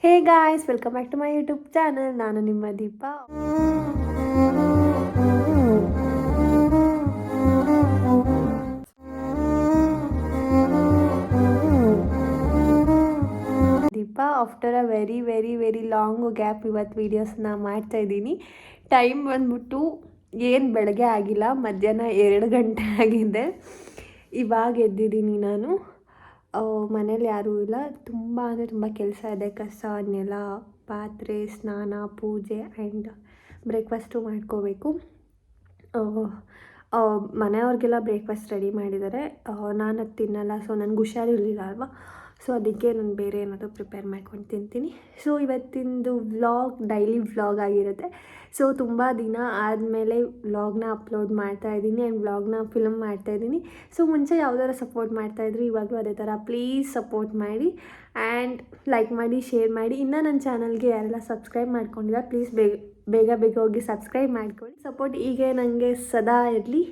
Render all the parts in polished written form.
Hey guys, welcome back to my YouTube channel. ನಾನು ನಿಮ್ಮ Deepa. After a very very very long gap ಇವತ್ತು ವೀಡಿಯೋಸ್ನ ಮಾಡ್ತಾಯಿದ್ದೀನಿ. ಟೈಮ್ ಬಂದ್ಬಿಟ್ಟು ಏನು ಬೆಳಗ್ಗೆ ಆಗಿಲ್ಲ, ಮಧ್ಯಾಹ್ನ 2 ಗಂಟೆ ಆಗಿದೆ. ಇವಾಗ ಎದ್ದಿದ್ದೀನಿ ನಾನು. ಮನೇಲಿ ಯಾರೂ ಇಲ್ಲ. ತುಂಬ ಅಂದರೆ ತುಂಬ ಕೆಲಸ ಇದೆ. ಕಸ, ನೆಲ, ಪಾತ್ರೆ, ಸ್ನಾನ, ಪೂಜೆ ಆ್ಯಂಡ್ ಬ್ರೇಕ್ಫಾಸ್ಟು ಮಾಡ್ಕೋಬೇಕು. ಮನೆಯವ್ರಿಗೆಲ್ಲ ಬ್ರೇಕ್ಫಾಸ್ಟ್ ರೆಡಿ ಮಾಡಿದ್ದಾರೆ. ನಾನು ಅದು ತಿನ್ನಲ್ಲ, ಸೊ ನನಗೆ ಹುಷಾರಿರಲಿಲ್ಲ ಅಲ್ವಾ, ಸೊ ಅದಕ್ಕೆ ನಾನು ಬೇರೆ ಏನಾದರೂ ಪ್ರಿಪೇರ್ ಮಾಡ್ಕೊಂಡು ತಿಂತೀನಿ. ಸೊ ಇವತ್ತಿಂದು ವ್ಲಾಗ್ ಡೈಲಿ ವ್ಲಾಗ್ ಆಗಿರುತ್ತೆ. ಸೊ ತುಂಬ ದಿನ ಆದಮೇಲೆ ವ್ಲಾಗ್ನ ಅಪ್ಲೋಡ್ ಮಾಡ್ತಾಯಿದ್ದೀನಿ ಆ್ಯಂಡ್ ವ್ಲಾಗ್ನ ಫಿಲ್ಮ್ ಮಾಡ್ತಾಯಿದ್ದೀನಿ. ಸೊ ಮುಂಚೆ ಯಾವ್ದಾರು ಸಪೋರ್ಟ್ ಮಾಡ್ತಾಯಿದ್ರು, ಇವಾಗಲೂ ಅದೇ ಥರ ಪ್ಲೀಸ್ ಸಪೋರ್ಟ್ ಮಾಡಿ ಆ್ಯಂಡ್ ಲೈಕ್ ಮಾಡಿ, ಶೇರ್ ಮಾಡಿ. ಇನ್ನೂ ನನ್ನ ಚಾನಲ್ಗೆ ಯಾರೆಲ್ಲ ಸಬ್ಸ್ಕ್ರೈಬ್ ಮಾಡ್ಕೊಂಡಿಲ್ಲ, ಪ್ಲೀಸ್ ಬೇಗ ಬೇಗ ಹೋಗಿ ಸಬ್ಸ್ಕ್ರೈಬ್ ಮಾಡ್ಕೊಳ್ಳಿ. ಸಪೋರ್ಟ್ ಹೀಗೆ ನನಗೆ ಸದಾ ಇರಲಿ.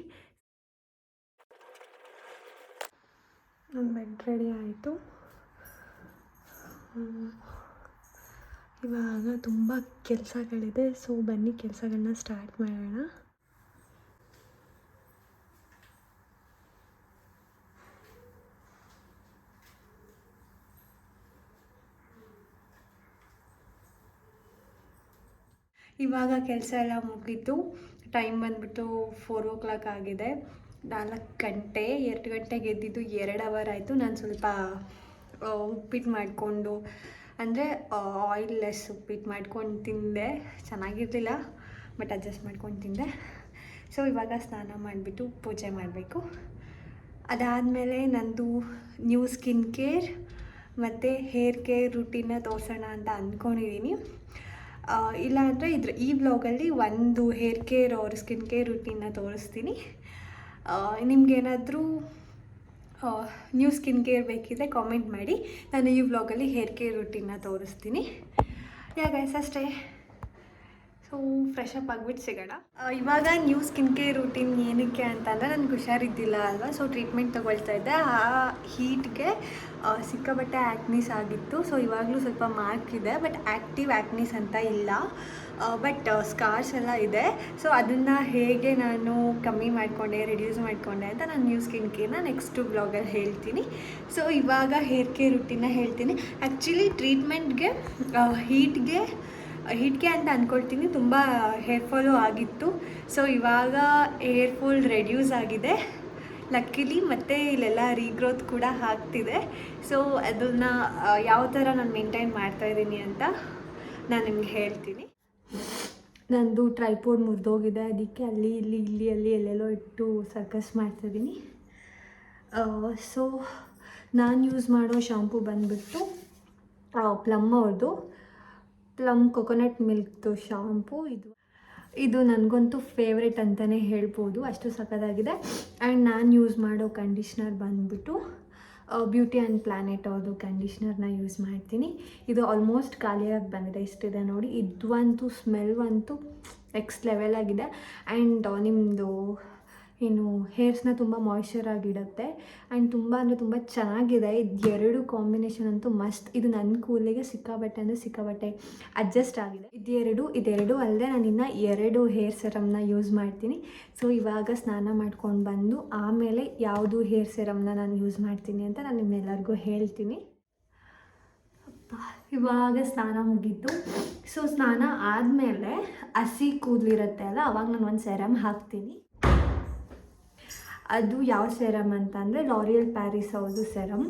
ನನ್ನ ಬೆಡ್ ರೆಡಿ ಆಯಿತು. ಇವಾಗ ತುಂಬ ಕೆಲಸಗಳಿದೆ, ಸೊ ಬನ್ನಿ ಕೆಲಸಗಳನ್ನ ಸ್ಟಾರ್ಟ್ ಮಾಡೋಣ. ಇವಾಗ ಕೆಲಸ ಎಲ್ಲ ಮುಗೀತು. ಟೈಮ್ ಬಂದುಬಿಟ್ಟು 4 o'clock ಆಗಿದೆ. 4 ಗಂಟೆ, 2 ಗಂಟೆಗೆ ಎದ್ದಿದ್ದು 2 ಅವರ್ ಆಯಿತು. ನಾನು ಸ್ವಲ್ಪ ಉಪ್ಪಿಟ್ಟು ಮಾಡಿಕೊಂಡು, ಅಂದರೆ ಆಯಿಲ್ಲೆಸ್ ಉಪ್ಪಿಟ್ಟು ಮಾಡ್ಕೊಂಡು ತಿಂದೆ. ಚೆನ್ನಾಗಿರಲಿಲ್ಲ, ಬಟ್ ಅಡ್ಜಸ್ಟ್ ಮಾಡ್ಕೊಂಡು ತಿಂದೆ. ಸೊ ಇವಾಗ ಸ್ನಾನ ಮಾಡಿಬಿಟ್ಟು ಪೂಜೆ ಮಾಡಬೇಕು. ಅದಾದಮೇಲೆ ನಂದು ನ್ಯೂ ಸ್ಕಿನ್ ಕೇರ್ ಮತ್ತು ಹೇರ್ ಕೇರ್ ರೂಟೀನ್ನ ತೋರಿಸೋಣ ಅಂತ ಅಂದ್ಕೊಂಡಿದ್ದೀನಿ. ಇಲ್ಲಾಂದರೆ ಈ ಬ್ಲಾಗಲ್ಲಿ ಒಂದು ಹೇರ್ ಕೇರ್ ಅವ್ರ ಸ್ಕಿನ್ ಕೇರ್ ರೂಟೀನ್ನ ತೋರಿಸ್ತೀನಿ. ನಿಮಗೇನಾದರೂ ನ್ಯೂ ಸ್ಕಿನ್ ಕೇರ್ ಬೇಕಿದ್ದರೆ ಕಾಮೆಂಟ್ ಮಾಡಿ, ನಾನು ಈ ವ್ಲಾಗಲ್ಲಿ ಹೇರ್ ಕೇರ್ ರೂಟೀನ್ನ ತೋರಿಸ್ತೀನಿ. ಗೈಸ್ ಅಷ್ಟೇ. ಸೊ ಫ್ರೆಶ್ ಅಪ್ ಆಗಿಬಿಟ್ಟು ಸಿಗೋಣ. ಇವಾಗ ನ್ಯೂ ಸ್ಕಿನ್ ಕೇರ್ ರೂಟೀನ್ ಏನಕ್ಕೆ ಅಂತಂದರೆ, ನನಗೆ ಹುಷಾರಿದ್ದಿಲ್ಲ ಅಲ್ವಾ, ಸೊ ಟ್ರೀಟ್ಮೆಂಟ್ ತೊಗೊಳ್ತಾ ಇದ್ದೆ. ಆ ಹೀಟ್ಗೆ ಸಿಕ್ಕಾಬಟ್ಟೆ ಆ್ಯಕ್ನೀಸ್ ಆಗಿತ್ತು. ಸೊ ಇವಾಗಲೂ ಸ್ವಲ್ಪ ಮಾರ್ಕ್ ಇದೆ, ಬಟ್ ಆ್ಯಕ್ಟಿವ್ ಆ್ಯಕ್ನೀಸ್ ಅಂತ ಇಲ್ಲ, ಬಟ್ ಸ್ಕಾರ್ಸ್ ಎಲ್ಲ ಇದೆ. ಸೊ ಅದನ್ನು ಹೇಗೆ ನಾನು ಕಮ್ಮಿ ಮಾಡಿಕೊಂಡೆ, ರಿಡ್ಯೂಸ್ ಮಾಡಿಕೊಂಡೆ ಅಂತ ನಾನು ನ್ಯೂ ಸ್ಕಿನ್ ಕೇರ್ನ ನೆಕ್ಸ್ಟ್ ಬ್ಲಾಗಲ್ಲಿ ಹೇಳ್ತೀನಿ. ಸೊ ಇವಾಗ ಹೇರ್ ಕೇರ್ ರೂಟೀನ್ನ ಹೇಳ್ತೀನಿ. ಆ್ಯಕ್ಚುಲಿ ಟ್ರೀಟ್ಮೆಂಟ್ಗೆ ಹೀಟ್ಗೆ ಅಂತ ಅಂದ್ಕೊಳ್ತೀನಿ. ತುಂಬ ಹೇರ್ ಫಾಲು ಆಗಿತ್ತು. ಸೊ ಇವಾಗ ಹೇರ್ ಫಾಲ್ ರೆಡ್ಯೂಸ್ ಆಗಿದೆ ಲಕ್ಕಿಲಿ, ಮತ್ತು ಇಲ್ಲೆಲ್ಲ ರೀಗ್ರೋತ್ ಕೂಡ ಆಗ್ತಿದೆ. ಸೊ ಅದನ್ನು ಯಾವ ಥರ ನಾನು ಮೇಂಟೈನ್ ಮಾಡ್ತಾಯಿದ್ದೀನಿ ಅಂತ ನಾನು ನಿಮ್ಗೆ ಹೇಳ್ತೀನಿ. ನಂದು ಟ್ರೈಪೋಡ್ ಮುರಿದೋಗಿದೆ, ಅದಕ್ಕೆ ಅಲ್ಲಿ ಎಲ್ಲೆಲ್ಲೋ ಇಟ್ಟು ಸರ್ಕಸ್ ಮಾಡ್ತಾಯಿದ್ದೀನಿ. ಸೊ ನಾನು ಯೂಸ್ ಮಾಡೋ ಶಾಂಪು ಬಂದುಬಿಟ್ಟು ಪ್ಲಮ್ ಅವ್ರದ್ದು ಪ್ಲಮ್ ಕೊಕೊನಟ್ ಮಿಲ್ಕ್ದು ಶಾಂಪು. ಇದು ನನಗಂತೂ ಫೇವ್ರೆಟ್ ಅಂತಲೇ ಹೇಳ್ಬೋದು, ಅಷ್ಟು ಸಖತ್ತಾಗಿದೆ. ಆ್ಯಂಡ್ ನಾನು ಯೂಸ್ ಮಾಡೋ ಕಂಡೀಷ್ನರ್ ಬಂದುಬಿಟ್ಟು ಬ್ಯೂಟಿ ಆ್ಯಂಡ್ ಪ್ಲ್ಯಾನೆಟ್ ಅವ್ರದ್ದು ಕಂಡೀಷ್ನರ್ನ ಯೂಸ್ ಮಾಡ್ತೀನಿ. ಇದು ಆಲ್ಮೋಸ್ಟ್ ಖಾಲಿಯಾಗಿ ಬಂದಿದೆ, ಇಷ್ಟಿದೆ ನೋಡಿ. ಇದಂತೂ ಸ್ಮೆಲ್ ಅಂತೂ ನೆಕ್ಸ್ಟ್ ಲೆವೆಲ್ ಆಗಿದೆ. ಆ್ಯಂಡ್ ನಿಮ್ಮದು ಏನು ಹೇರ್ಸ್ನ ತುಂಬ ಮಾಯ್ಶ್ಚರ್ ಆಗಿಡುತ್ತೆ ಆ್ಯಂಡ್ ತುಂಬ ಅಂದರೆ ತುಂಬ ಚೆನ್ನಾಗಿದೆ. ಇದು ಎರಡು ಕಾಂಬಿನೇಷನ್ ಅಂತೂ ಮಸ್ತ್. ಇದು ನನ್ನ ಕೂದಲಿಗೆ ಸಿಕ್ಕಾಬಟ್ಟೆ ಅಡ್ಜಸ್ಟ್ ಆಗಿದೆ. ಇದೆರಡು ಅಲ್ಲದೆ ನಾನು ಇನ್ನು 2 ಹೇರ್ ಸೆರಮ್ನ ಯೂಸ್ ಮಾಡ್ತೀನಿ. ಸೊ ಇವಾಗ ಸ್ನಾನ ಮಾಡ್ಕೊಂಡು ಬಂದು ಆಮೇಲೆ ಯಾವುದು ಹೇರ್ ಸೆರಮ್ನ ನಾನು ಯೂಸ್ ಮಾಡ್ತೀನಿ ಅಂತ ನಾನು ನಿಮ್ಮೆಲ್ಲರಿಗೂ ಹೇಳ್ತೀನಿ. ಇವಾಗ ಸ್ನಾನ ಮುಗೀತು. ಸೊ ಸ್ನಾನ ಆದಮೇಲೆ ಹಸಿ ಕೂದಲಿರುತ್ತೆ ಅಲ್ಲ, ಅವಾಗ ನಾನು ಒಂದು ಸೆರಮ್ ಹಾಕ್ತೀನಿ. ಅದು ಯಾವ ಸೆರಮ್ ಅಂತ ಅಂದರೆ ಲಾರಿಯಲ್ ಪ್ಯಾರಿಸ್ ಅವ್ರದ್ದು ಸೆರಮ್.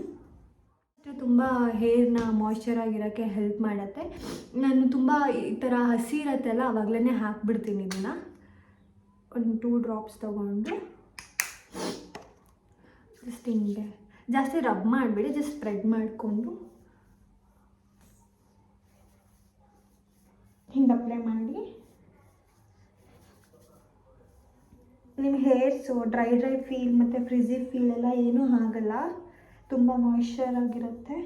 ತುಂಬ ಹೇರ್ನ ಮಾಯ್ಶ್ಚರ್ ಆಗಿರೋಕ್ಕೆ ಹೆಲ್ಪ್ ಮಾಡುತ್ತೆ. ನಾನು ತುಂಬ ಈ ಥರ ಹಸಿ ಇರತ್ತೆಲ್ಲ ಆವಾಗಲೇ ಹಾಕ್ಬಿಡ್ತೀನಿ. ಇದನ್ನು ಒಂದು 2 ಡ್ರಾಪ್ಸ್ ತೊಗೊಂಡು ಜಸ್ಟ್ ಹಿಂಗೆ ಜಾಸ್ತಿ ರಬ್ ಮಾಡಿಬಿಡಿ, ಜಸ್ಟ್ ಸ್ಪ್ರೆಡ್ ಮಾಡಿಕೊಂಡು ಹಿಂಗೆ ಅಪ್ಲೈ ಮಾಡಿ. ನಿಮ್ಮ ಹೇರ್ಸು ಡ್ರೈ ಫೀಲ್ ಮತ್ತು ಫ್ರಿಝಿ ಫೀಲ್ ಎಲ್ಲ ಏನೂ ಆಗಲ್ಲ, ತುಂಬ ಮಾಯ್ಶ್ಚರ್ ಆಗಿರುತ್ತೆ.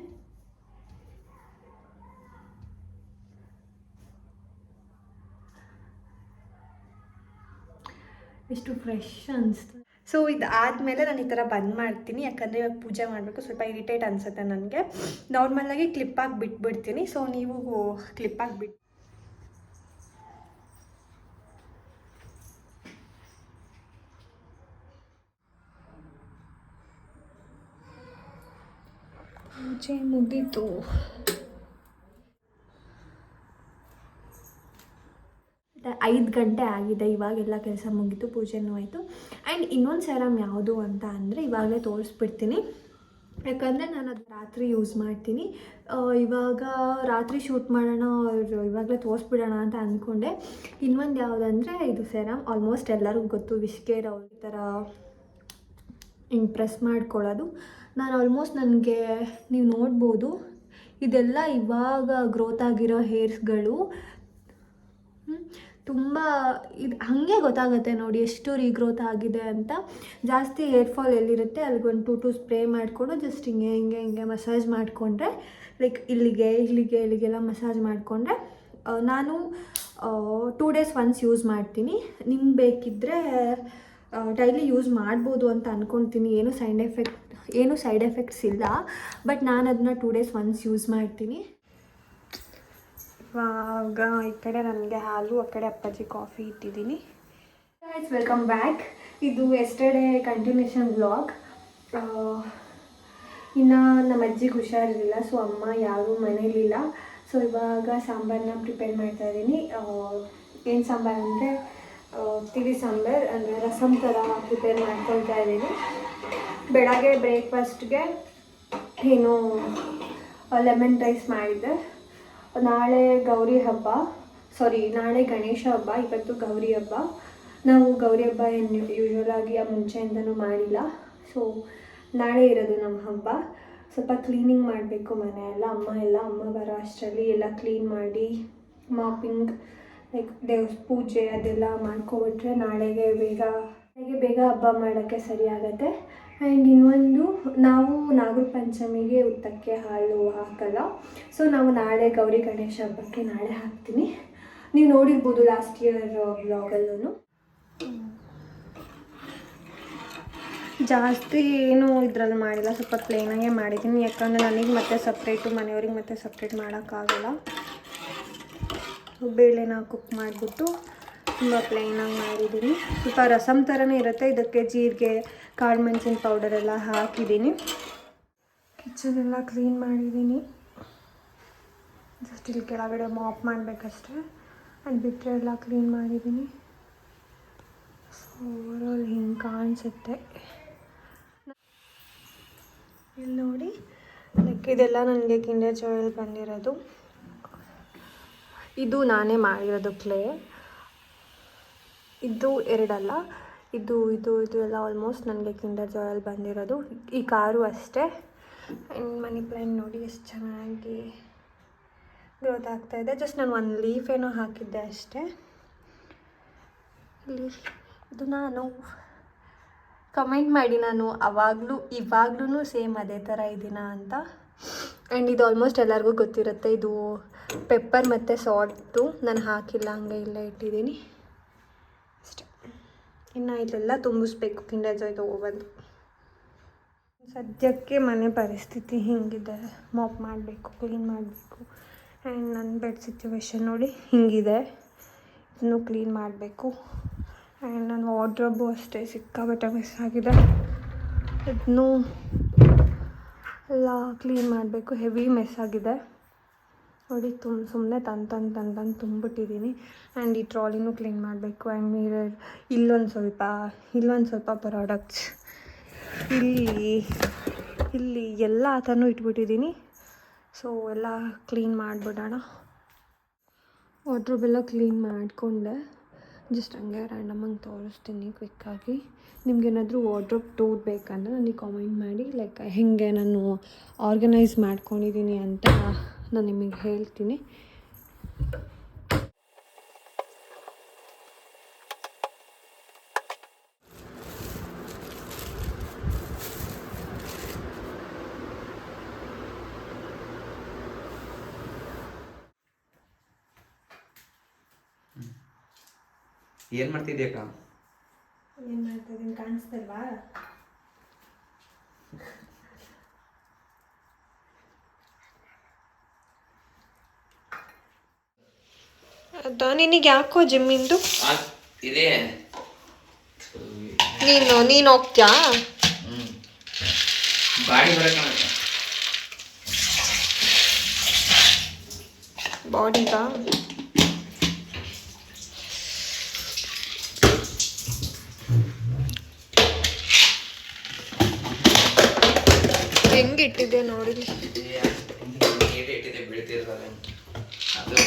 ಎಷ್ಟು ಫ್ರೆಶ್ ಅನಿಸ್ತದೆ. ಸೊ ಇದು ಆದಮೇಲೆ ನಾನು ಈ ಥರ ಬಂದ್ ಮಾಡ್ತೀನಿ, ಯಾಕಂದರೆ ಇವಾಗ ಪೂಜೆ ಮಾಡಬೇಕು, ಸ್ವಲ್ಪ ಇರಿಟೇಟ್ ಅನಿಸುತ್ತೆ ನನಗೆ. ನಾರ್ಮಲಾಗಿ ಕ್ಲಿಪ್ಪಾಗಿ ಬಿಟ್ಬಿಡ್ತೀನಿ. ಸೊ ನೀವು ಕ್ಲಿಪ್ಪಾಗಿ ಬಿಟ್ಟು ಪೂಜೆ ಮುಗೀತು. 5 ಗಂಟೆ ಆಗಿದೆ. ಇವಾಗೆಲ್ಲ ಕೆಲಸ ಮುಗೀತು, ಪೂಜೆನೂ ಆಯಿತು. ಆ್ಯಂಡ್ ಇನ್ನೊಂದು ಸೆರಮ್ ಯಾವುದು ಅಂತ ಅಂದರೆ ಇವಾಗಲೇ ತೋರಿಸ್ಬಿಡ್ತೀನಿ, ಯಾಕಂದರೆ ನಾನು ಅದು ರಾತ್ರಿ ಯೂಸ್ ಮಾಡ್ತೀನಿ. ಇವಾಗ ರಾತ್ರಿ ಶೂಟ್ ಮಾಡೋಣ, ಇವಾಗಲೇ ತೋರಿಸ್ಬಿಡೋಣ ಅಂತ ಅಂದ್ಕೊಂಡೆ. ಇನ್ನೊಂದು ಯಾವುದಂದರೆ ಇದು ಸೆರಮ್, ಆಲ್ಮೋಸ್ಟ್ ಎಲ್ಲರಿಗೂ ಗೊತ್ತು, ವಿಶ್ಕೇರ್ ಅವ್ರ ಈ ಥರ ಹಿಂಗೆ ಪ್ರೆಸ್ ಮಾಡ್ಕೊಳ್ಳೋದು. ನಾನು ಆಲ್ಮೋಸ್ಟ್ ನನಗೆ ನೀವು ನೋಡ್ಬೋದು, ಇದೆಲ್ಲ ಇವಾಗ ಗ್ರೋತ್ ಆಗಿರೋ ಹೇರ್ಸ್ಗಳು. ತುಂಬ ಇದು ಹಾಗೆ ಗೊತ್ತಾಗುತ್ತೆ ನೋಡಿ ಎಷ್ಟು ರೀಗ್ರೋತ್ ಆಗಿದೆ ಅಂತ. ಜಾಸ್ತಿ ಹೇರ್ ಫಾಲ್ ಎಲ್ಲಿರುತ್ತೆ ಅಲ್ಲಿಗೊಂದು 2 ಸ್ಪ್ರೇ ಮಾಡಿಕೊಂಡು ಜಸ್ಟ್ ಹಿಂಗೆ ಮಸಾಜ್ ಮಾಡಿಕೊಂಡ್ರೆ, ಲೈಕ್ ಇಲ್ಲಿಗೆಲ್ಲ ಮಸಾಜ್ ಮಾಡಿಕೊಂಡ್ರೆ, ನಾನು 2 ಡೇಸ್ ಒನ್ಸ್ ಯೂಸ್ ಮಾಡ್ತೀನಿ. ನಿಮ್ಗೆ ಬೇಕಿದ್ದರೆ ಡೈಲಿ ಯೂಸ್ ಮಾಡ್ಬೋದು ಅಂತ ಅಂದ್ಕೊಳ್ತೀನಿ. ಏನು ಸೈಡ್ ಎಫೆಕ್ಟ್ಸ್ ಇಲ್ಲ, ಬಟ್ ನಾನು ಅದನ್ನ 2 ಡೇಸ್ ಒನ್ಸ್ ಯೂಸ್ ಮಾಡ್ತೀನಿ. ಇವಾಗ ಈ ಕಡೆ ನನಗೆ ಹಾಲು, ಆ ಕಡೆ ಅಪ್ಪಾಜಿ ಕಾಫಿ ಇಟ್ಟಿದ್ದೀನಿ. Guys, welcome back. ಇದು ಎಸ್ಟರ್ಡೇ ಕಂಟಿನ್ಯೂಷನ್ ವ್ಲಾಗ್. ಇನ್ನು ನಮ್ಮ ಅಜ್ಜಿಗೆ ಹುಷಾರಿರಲಿಲ್ಲ, ಸೊ ಅಮ್ಮ ಯಾರೂ ಮನೇಲಿಲ್ಲ. ಸೊ ಇವಾಗ ಸಾಂಬಾರನ್ನ ಪ್ರಿಪೇರ್ ಮಾಡ್ತಾಯಿದ್ದೀನಿ. ಏನು ಸಾಂಬಾರು ಅಂದರೆ ತಿಳಿ ಸಾಂಬಾರು, ಅಂದರೆ ರಸಮ್ ಥರ ಪ್ರಿಪೇರ್ ಮಾಡ್ಕೊಳ್ತಾ ಇದ್ದೀನಿ. ಬೆಳಗ್ಗೆ ಬ್ರೇಕ್ಫಾಸ್ಟ್ಗೆ ಏನು ಲೆಮನ್ ರೈಸ್ ಮಾಡಿದ್ದೆ. ನಾಳೆ ನಾಳೆ ಗಣೇಶ ಹಬ್ಬ, ಇವತ್ತು ಗೌರಿ ಹಬ್ಬ. ನಾವು ಗೌರಿ ಹಬ್ಬ ಏನು ಯೂಶ್ವಲಾಗಿ ಮುಂಚೆಯಿಂದನೂ ಮಾಡಿಲ್ಲ. ಸೊ ನಾಳೆ ಇರೋದು ನಮ್ಮ ಹಬ್ಬ. ಸ್ವಲ್ಪ ಕ್ಲೀನಿಂಗ್ ಮಾಡಬೇಕು ಮನೆ ಎಲ್ಲ. ಅಮ್ಮ ಬರೋ ಅಷ್ಟರಲ್ಲಿ ಎಲ್ಲ ಕ್ಲೀನ್ ಮಾಡಿ ಮಾಪಿಂಗ್, ಲೈಕ್ ದೇವ್ರ ಪೂಜೆ ಅದೆಲ್ಲ ಮಾಡ್ಕೊಬಿಟ್ರೆ ನಾಳೆಗೆ ಬೇಗ ಹಬ್ಬ ಮಾಡೋಕ್ಕೆ ಸರಿ ಆಗುತ್ತೆ. ಆ್ಯಂಡ್ ಇನ್ನೊಂದು, ನಾವು ನಾಗರ ಪಂಚಮಿಗೆ ಉತ್ತಕ್ಕೆ ಹಾಲು ಹಾಕಲ್ಲ. ಸೊ ನಾವು ನಾಳೆ ಗೌರಿ ಗಣೇಶ ಹಬ್ಬಕ್ಕೆ ನಾಳೆ ಹಾಕ್ತೀನಿ. ನೀವು ನೋಡಿರ್ಬೋದು ಲಾಸ್ಟ್ ಇಯರ್ ವ್ಲಾಗಲ್ಲೂ. ಜಾಸ್ತಿ ಏನು ಇದರಲ್ಲಿ ಮಾಡಿಲ್ಲ, ಸ್ವಲ್ಪ ಪ್ಲೇನಾಗೆ ಮಾಡಿದ್ದೀನಿ. ಯಾಕಂದರೆ ನನಗೆ ಮತ್ತೆ ಸಪ್ರೇಟು, ಮನೆಯವ್ರಿಗೆ ಮತ್ತೆ ಸಪ್ರೇಟ್ ಮಾಡೋಕ್ಕಾಗಲ್ಲ. ಬೇಳೆನ ಕುಕ್ ಮಾಡಿಬಿಟ್ಟು ತುಂಬ ಪ್ಲೇನಾಗಿ ಮಾಡಿದ್ದೀನಿ. ಸ್ವಲ್ಪ ರಸಮ್ ಥರನೇ ಇರುತ್ತೆ. ಇದಕ್ಕೆ ಜೀರಿಗೆ, ಕಾಳು ಮೆಣಸಿನ ಪೌಡರ್ ಎಲ್ಲ ಹಾಕಿದ್ದೀನಿ. ಕಿಚನ್ ಎಲ್ಲ ಕ್ಲೀನ್ ಮಾಡಿದ್ದೀನಿ. ಜಸ್ಟ್ ಇಲ್ಲಿ ಕೆಳಗಡೆ ಮಾಪ್ ಮಾಡಬೇಕಷ್ಟೆ. ಅದು ಬಿಟ್ಟರೆ ಎಲ್ಲ ಕ್ಲೀನ್ ಮಾಡಿದ್ದೀನಿ. ಸೊ ಓವರಾಲ್ ಹಿಂಗೆ ಕಾಣಿಸುತ್ತೆ. ಇಲ್ಲಿ ನೋಡಿ, ಲೈಕ್ ಇದೆಲ್ಲ ನನಗೆ ಕಿಂಡರ್ ಜಾಯಲ್ಲಿ ಬಂದಿರೋದು. ಇದು ನಾನೇ ಮಾಡಿರೋದು ಕ್ಲೇ. ಇದು 2 ಅಲ್ಲ, ಇದು ಎಲ್ಲ ಆಲ್ಮೋಸ್ಟ್ ನನಗೆ ಕಿಂಡರ್ ಜಾಯಲ್ಲಿ ಬಂದಿರೋದು. ಈ ಕಾರು ಅಷ್ಟೇ. ಆ್ಯಂಡ್ ಮನಿ ಪ್ಲ್ಯಾಂಟ್ ನೋಡಿ ಎಷ್ಟು ಚೆನ್ನಾಗಿ ಗ್ರೋತ್ ಆಗ್ತಾಯಿದೆ. ಜಸ್ಟ್ ನಾನು 1 ಲೀಫ್ ಏನೋ ಹಾಕಿದ್ದೆ ಅಷ್ಟೇ. ಇದು ನಾನು ಕಮೆಂಟ್ ಮಾಡಿ, ನಾನು ಇವಾಗಲೂ ಸೇಮ್ ಅದೇ ಥರ ಇದ್ದೀನಾ ಅಂತ. ಆ್ಯಂಡ್ ಇದು ಆಲ್ಮೋಸ್ಟ್ ಎಲ್ಲರಿಗೂ ಗೊತ್ತಿರುತ್ತೆ. ಇದು ಪೆಪ್ಪರ್ ಮತ್ತು ಸಾಲ್ಟು ನಾನು ಹಾಕಿಲ್ಲ, ಹಂಗೆ ಇಲ್ಲೇ ಇಟ್ಟಿದ್ದೀನಿ ಅಷ್ಟೇ. ಇನ್ನು ಇದೆಲ್ಲ ತುಂಬಿಸ್ಬೇಕು ಕಿಂಡರ್ ಜಾಯ್ ತೊಗೊಬಂದು. ಸದ್ಯಕ್ಕೆ ಮನೆ ಪರಿಸ್ಥಿತಿ ಹಿಂಗಿದೆ. ಮಾಪ್ ಮಾಡಬೇಕು, ಕ್ಲೀನ್ ಮಾಡಬೇಕು. ಆ್ಯಂಡ್ ನನ್ನ ಬೆಡ್ ಸಿಚುವೇಶನ್ ನೋಡಿ ಹಿಂಗಿದೆ. ಇದನ್ನು ಕ್ಲೀನ್ ಮಾಡಬೇಕು. ಆ್ಯಂಡ್ ನನ್ನ ವಾರ್ಡ್ರೋಬು ಅಷ್ಟೇ ಸಿಕ್ಕಾಪಟ್ಟೆ ಮಿಸ್ ಆಗಿದೆ. ಇದನ್ನು ಎಲ್ಲ ಕ್ಲೀನ್ ಮಾಡಬೇಕು. ಹೆವಿ ಮೆಸ್ ಆಗಿದೆ ನೋಡಿ. ಸುಮ್ಮನೆ ತಂದು ತುಂಬಿಟ್ಟಿದ್ದೀನಿ. ಆ್ಯಂಡ್ ಈ ಟ್ರಾಲಿನೂ ಕ್ಲೀನ್ ಮಾಡಬೇಕು. ಆ್ಯಂಡ್ ಮಿರರ್ ಇಲ್ಲೊಂದು ಸ್ವಲ್ಪ ಪ್ರಾಡಕ್ಟ್ಸ್ ಇಲ್ಲಿ ಎಲ್ಲ ಆ ಥರನೂ ಇಟ್ಬಿಟ್ಟಿದ್ದೀನಿ. ಸೊ ಎಲ್ಲ ಕ್ಲೀನ್ ಮಾಡಿಬಿಡೋಣ. ವಾರ್ಡ್ರೋಬೆಲ್ಲ ಕ್ಲೀನ್ ಮಾಡಿಕೊಂಡೆ. ಜಸ್ಟ್ ಹಂಗೆ ರ್ಯಾಂಡಮಾಗಿ ತೋರಿಸ್ತೀನಿ ಕ್ವಿಕ್ಕಾಗಿ. ನಿಮ್ಗೇನಾದರೂ ವಾರ್ಡ್ರೋಬ್ ಟೂರ್ ಬೇಕಂದರೆ ನನಗೆ ಕಾಮೆಂಟ್ ಮಾಡಿ. ಲೈಕ್ ಹೇಗೆ ನಾನು ಆರ್ಗನೈಸ್ ಮಾಡ್ಕೊಂಡಿದ್ದೀನಿ ಅಂತ ನಾನು ನಿಮಗೆ ಹೇಳ್ತೀನಿ. ಏನು ಮಾಡ್ತಿದ್ಯಕ್ಕ? ಏನು ಮಾಡ್ತಾ ಇದ್ದೀನಿ ಕಾಣಿಸ್ತಲ್ವಾ? ಅದು ನಿನಗೆ ಯಾಕೋ ಜಿಮ್ಮಿಂದು ಇದೆ. ನೀನು ಹೋಗ್ತೀಯಾ? ಬಾಡಿ ಬರಕ ಬಾಡಿಗಾ? ಹೆಂಗಿಟ್ಟಿದೆ ನೋಡಿಲಿ. ಇಟ್ಟಿದೆ ಬೀಳ್ತಿರ್ತದೆ ಅದು.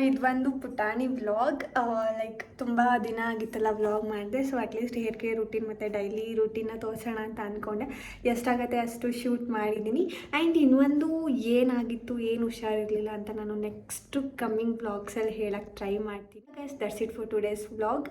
ಇದು ಒಂದು ಪುಟಾಣಿ ವ್ಲಾಗ್. ಲೈಕ್ ತುಂಬ ದಿನ ಆಗಿತ್ತಲ್ಲ ವ್ಲಾಗ್ ಮಾಡಿದೆ. So at least hair care routine ಮತ್ತು ಡೈಲಿ ರೂಟೀನ ತೋರಿಸೋಣ ಅಂತ ಅಂದ್ಕೊಂಡೆ. ಎಷ್ಟಾಗತ್ತೆ ಅಷ್ಟು ಶೂಟ್ ಮಾಡಿದ್ದೀನಿ. ಆ್ಯಂಡ್ ಇನ್ನೊಂದು ಏನಾಗಿತ್ತು, ಏನು ಹುಷಾರಿರಲಿಲ್ಲ ಅಂತ ನಾನು ನೆಕ್ಸ್ಟ್ ಕಮ್ಮಿಂಗ್ ವ್ಲಾಗ್ಸಲ್ಲಿ ಹೇಳಕ್ಕೆ ಟ್ರೈ ಮಾಡ್ತೀನಿ. Guys, that's it for today's vlog.